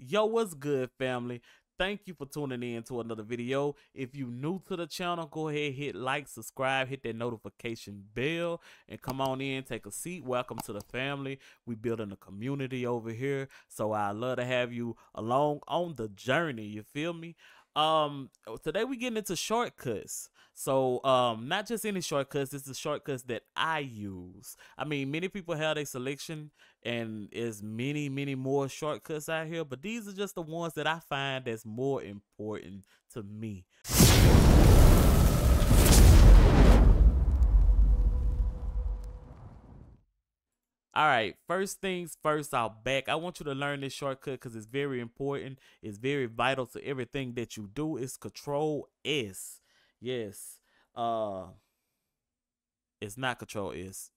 Yo, what's good, family? Thank you for tuning in to another video. If you new to the channel, go ahead, hit like, subscribe, hit that notification bell, and come on in, take a seat. Welcome to the family. We building a community over here, so I love to have you along on the journey. You feel me? Today we getting into shortcuts. So not just any shortcuts, this is shortcuts that I use. I mean, many people have a selection and there's many more shortcuts out here, but these are just the ones that I find that's more important to me. All right, first things first, I'll back. I want you to learn this shortcut because it's very important. It's very vital to everything that you do. It's Control S. Yes. Uh it's not Control S.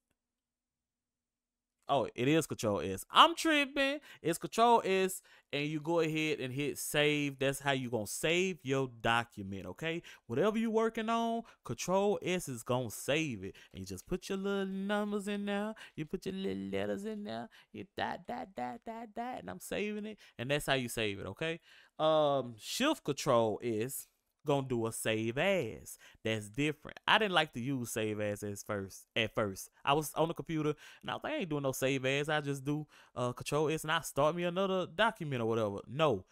Oh, it is Control S. I'm tripping. It's Control S, and you go ahead and hit save. That's how you gonna save your document, okay? Whatever you working on, Control S is gonna save it. And you just put your little numbers in there. You put your little letters in there. You dot, and I'm saving it. And that's how you save it, okay? Shift Control S gonna do a save as. That's different. I didn't like to use save as at first. I was on the computer and I was like, I ain't doing no save as. I just do Control S and I start me another document or whatever. No.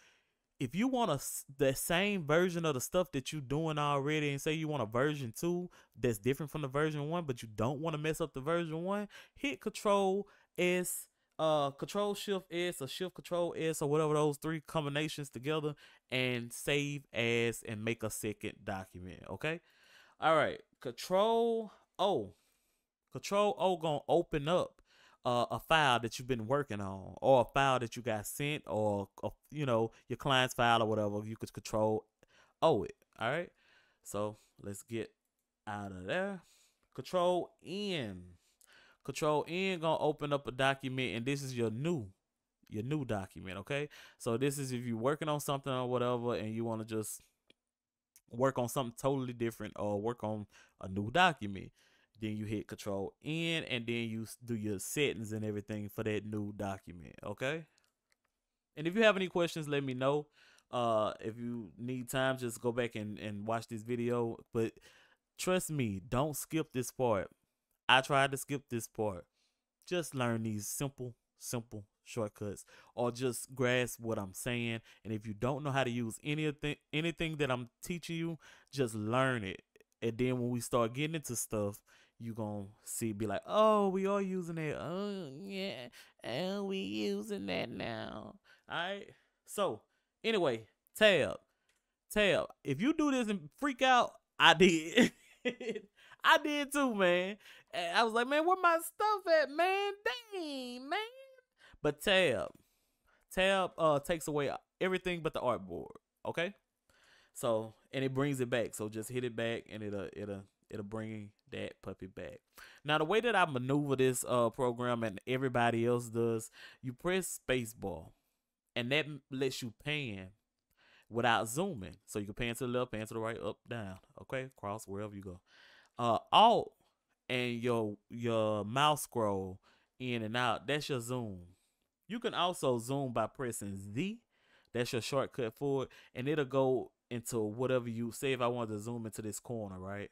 If you want the same version of the stuff that you're doing already, and say you want a version 2 that's different from the version 1, but you don't want to mess up the version 1, hit Control S, Control Shift S, or Shift Control S, or whatever, those three combinations together, and save as and make a second document. Okay. All right. Control O. Control O gonna open up a file that you've been working on, or a file that you got sent, or your client's file or whatever. You could Control O it. All right. So let's get out of there. Control N. Control N gonna open up a document, and this is your new document. Okay. So this is if you're working on something or whatever, and you want to just work on something totally different or work on a new document. Then you hit Control N, and then you do your settings and everything for that new document. Okay. And if you have any questions, let me know. If you need time, just go back and watch this video. But trust me, don't skip this part. I tried to skip this part. Just learn these simple shortcuts, or just grasp what I'm saying. And if you don't know how to use anything that I'm teaching you, just learn it. And then when we start getting into stuff, you gonna be like, oh, we are using it. Oh yeah, and we using that now. All right. So anyway, tab. If you do this and freak out, I did. I did too, man. And I was like, man, where my stuff at, man? Dang, man. But tab takes away everything but the artboard. Okay. So, and it brings it back. So just hit it back, and it'll bring that puppy back. Now, the way that I maneuver this program, and everybody else does, you press spacebar, and that lets you pan without zooming. So you can pan to the left, pan to the right, up, down. Okay, cross wherever you go. Alt and your mouse scroll in and out. That's your zoom. You can also zoom by pressing Z. That's your shortcut for it, and it'll go into whatever you say. If I wanted to zoom into this corner, right?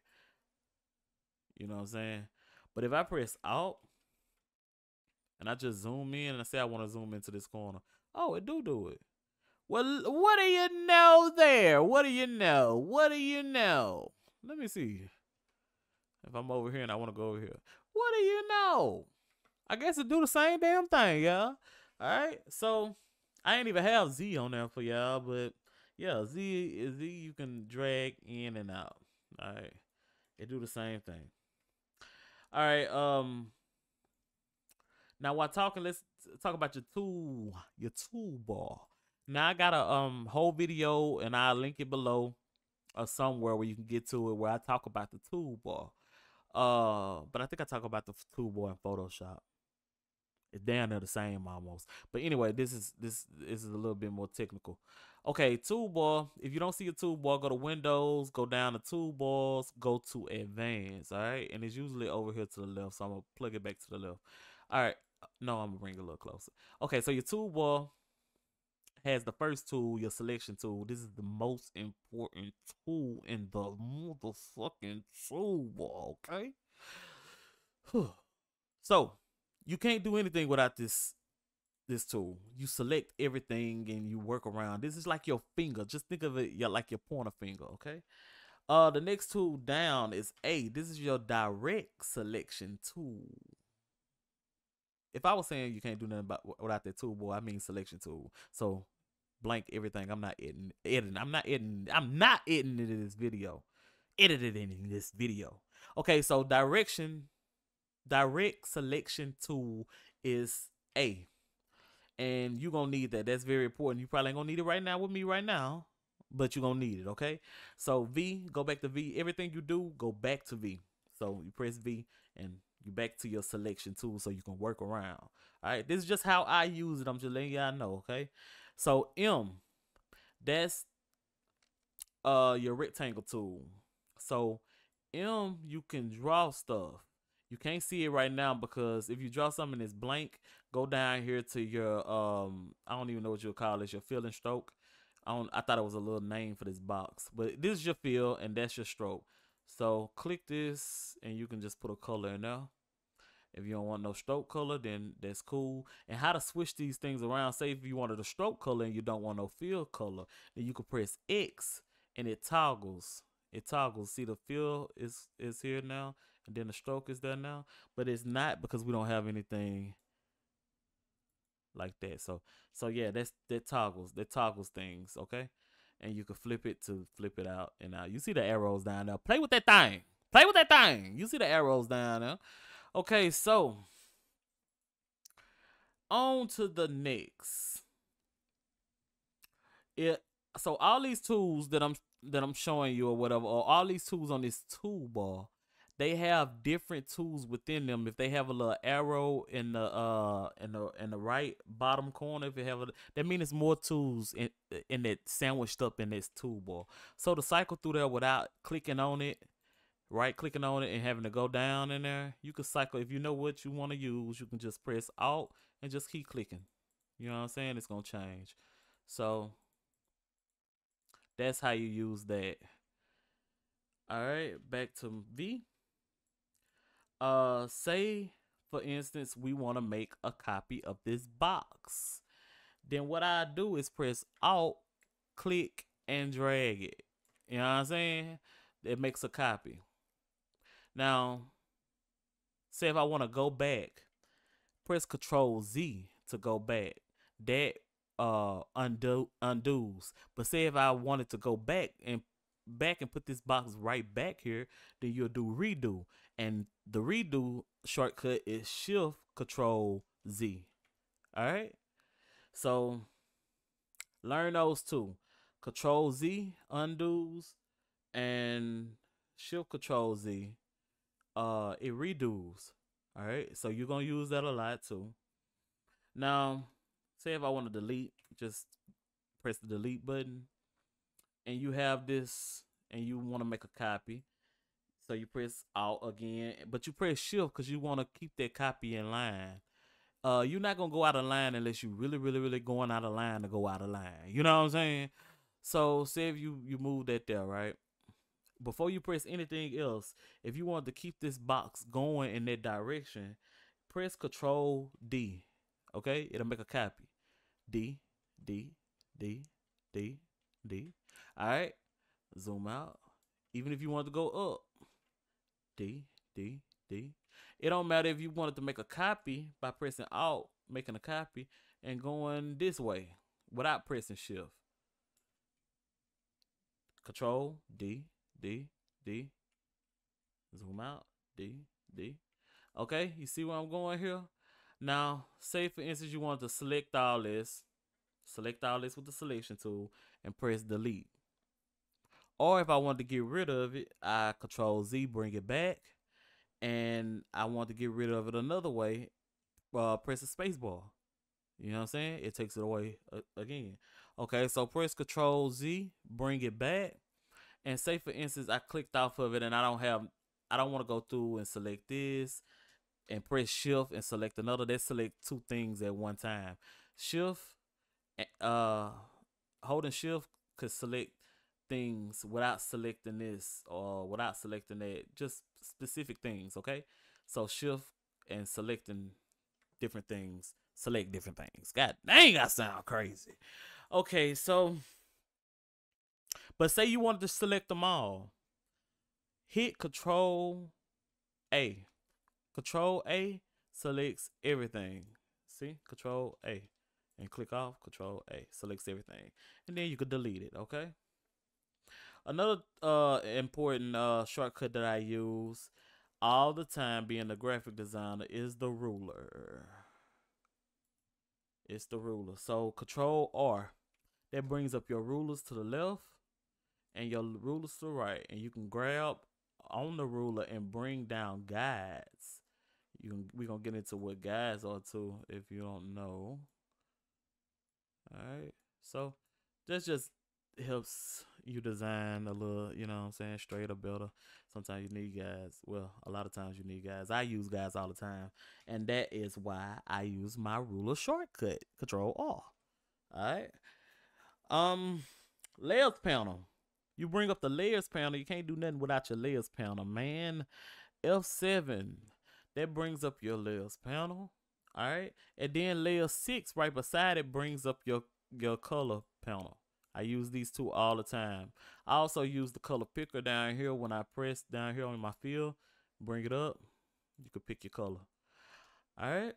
You know what I'm saying? But if I press Alt and I just zoom in, and I say I want to zoom into this corner, oh, it do it. Well, what do you know there? What do you know? What do you know? Let me see. If I'm over here and I want to go over here, what do you know? I guess it do the same damn thing, y'all. All right, so I ain't even have Z on there for y'all, but yeah, Z you can drag in and out. All right, it do the same thing. All right, now while talking, let's talk about your toolbar. Now I got a whole video, and I'll link it below or somewhere where you can get to it, where I talk about the toolbar. But I think I talk about the toolbar in Photoshop. It's down there the same almost. But anyway, this is a little bit more technical. Okay, toolbar. If you don't see a toolbar, go to Windows, go down to Toolbars, go to Advanced. All right, and it's usually over here to the left. So I'm gonna plug it back to the left. All right. No, I'm gonna bring it a little closer. Okay, so your toolbar has the first tool, your selection tool. This is the most important tool in the motherfucking toolbar, okay? So you can't do anything without this tool. You select everything and you work around. This is like your finger. Just think of it like your pointer finger, okay? The next tool down is A. This is your direct selection tool. If I was saying you can't do nothing without that tool, boy, I mean selection tool. So blank everything. I'm not editing. I'm not editing this video. Edited in this video. Okay, so direct selection tool is A. And you're gonna need that. That's very important. You probably ain't gonna need it right now with me right now, but you're gonna need it, okay? So V, go back to V. Everything you do, go back to V. So you press V and you back to your selection tool so you can work around. All right, this is just how I use it. I'm just letting y'all know, okay? So M, that's your rectangle tool. So M, you can draw stuff. You can't see it right now because if you draw something that's blank, go down here to your I don't even know what you'll call it, your fill and stroke. I thought it was a little name for this box, but this is your fill and that's your stroke. So click this and you can just put a color in there. If you don't want no stroke color, then that's cool. And how to switch these things around, say if you wanted a stroke color and you don't want no fill color, then you can press X and it toggles. It toggles. See, the fill is here now, and then the stroke is there now. But it's not because we don't have anything like that. So yeah, that toggles things, okay? And you can flip it to flip it out and out. You see the arrows down there. Play with that thing. Play with that thing. You see the arrows down there. Okay, so on to the next. It so all these tools that I'm showing you or whatever, or all these tools on this toolbar, they have different tools within them. If they have a little arrow in the right bottom corner, if it have that means it's more tools in that sandwiched up in this toolbar. So to cycle through there without clicking on it, right clicking on it and having to go down in there, you can cycle. If you know what you want to use, you can just press Alt and just keep clicking. You know what I'm saying? It's gonna change. So that's how you use that. All right, back to V. Say for instance we want to make a copy of this box. Then what I do is press Alt, click, and drag it. You know what I'm saying? It makes a copy. Now, say if I want to go back, press Control Z to go back. That undoes. But say if I wanted to go back and put this box right back here, then you'll do redo. And the redo shortcut is Shift Control Z. All right. So learn those two. Control Z undoes and Shift Control Z it redos. All right. So you're gonna use that a lot too. Now, say if I want to delete, just press the delete button and you have this and you want to make a copy. So you press Alt again, but you press Shift because you want to keep that copy in line. You're not gonna go out of line unless you really going out of line to go out of line. You know what I'm saying? So say if you move that there, right? Before you press anything else, if you want to keep this box going in that direction, press Control D. Okay, it'll make a copy. D, D, D, D, D. All right, zoom out. Even if you want to go up, D, D, D. It don't matter if you wanted to make a copy by pressing Alt, making a copy, and going this way without pressing Shift. Control D, D, D. Zoom out. D, D. Okay, you see where I'm going here? Now, say for instance you want to select all this with the selection tool and press delete. Or if I want to get rid of it, I Control Z, bring it back. And I want to get rid of it another way, press the space bar. You know what I'm saying? It takes it away again. Okay, so press Control Z, bring it back. And say for instance I clicked off of it and I don't want to go through and select this and press Shift and select another. Let's select two things at one time. Shift Holding shift could select things without selecting this or without selecting that, just specific things, okay? So shift and selecting different things, select different things. God dang, I sound crazy. Okay, so but say you wanted to select them all. Hit Control A. Control A selects everything. See? Control A. And click off. Control A selects everything. And then you could delete it, okay? Another important shortcut that I use all the time being a graphic designer is the ruler. It's the ruler. So Control R. That brings up your rulers to the left and your rulers to the right. And you can grab on the ruler and bring down guides. We're going to get into what guides are too if you don't know. Alright. So that just helps you design a little, you know what I'm saying, straighter, better. Sometimes you need guides. Well, a lot of times you need guides. I use guides all the time. And that is why I use my ruler shortcut. Control R. Alright. Layers panel. You bring up the layers panel. You can't do nothing without your layers panel, man. F7. That brings up your layers panel. Alright. And then layer 6 right beside it brings up your color panel. I use these two all the time. I also use the color picker down here when I press down here on my field. Bring it up. You can pick your color. Alright.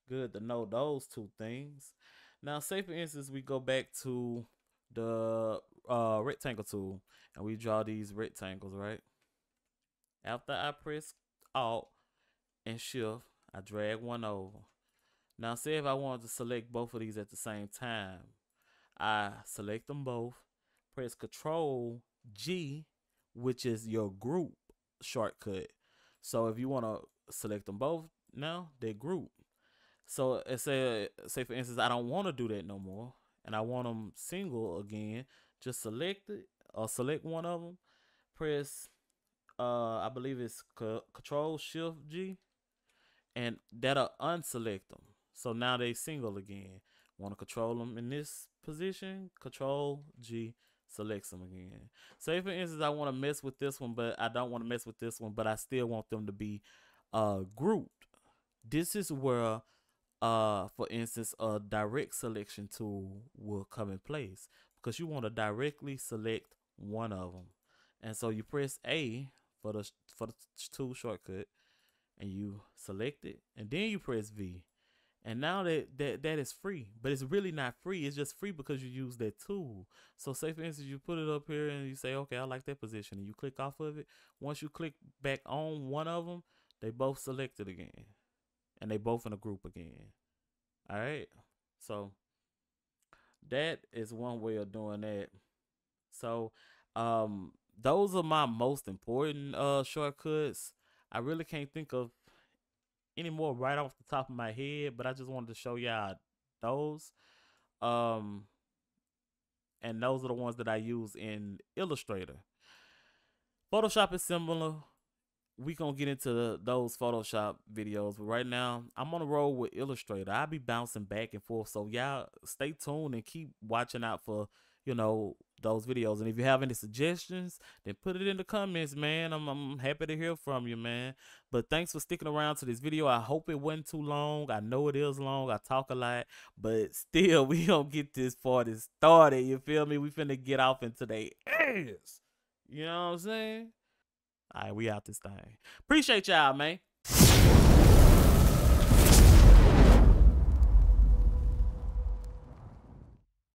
Good to know those two things. Now, say for instance, we go back to the rectangle tool and we draw these rectangles, right? After I press Alt and Shift, I drag one over. Now, say if I wanted to select both of these at the same time, I select them both, press Control G, which is your group shortcut. So if you want to select them both now, they group. So it say for instance, I don't want to do that no more, and I want them single again. Just select it or select one of them. Press, I believe it's Control Shift G, and that'll unselect them. So now they single again. Want to control them in this position? Control G selects them again. Say for instance, I want to mess with this one, but I don't want to mess with this one, but I still want them to be grouped. This is where for instance, a direct selection tool will come in place because you want to directly select one of them. And so you press A for the tool shortcut and you select it, and then you press V. And now that is free, but it's really not free. It's just free because you use that tool. So say for instance, you put it up here and you say, okay, I like that position, and you click off of it. Once you click back on one of them, they both selected again. And they both in a group again. All right. So that is one way of doing that. So those are my most important shortcuts. I really can't think of any more right off the top of my head, but I just wanted to show y'all those. And those are the ones that I use in Illustrator. Photoshop is similar. We gonna get into those Photoshop videos, but right now I'm on a roll with Illustrator. I'll be bouncing back and forth, so y'all stay tuned and keep watching out for, you know, those videos. And if you have any suggestions, then put it in the comments, man. I'm happy to hear from you, man. But thanks for sticking around to this video. I hope it wasn't too long. I know it is long. I talk a lot, but still, we gonna get this party started. You feel me? We finna get off into their ass. You know what I'm saying? All right, we out this thing. Appreciate y'all, man.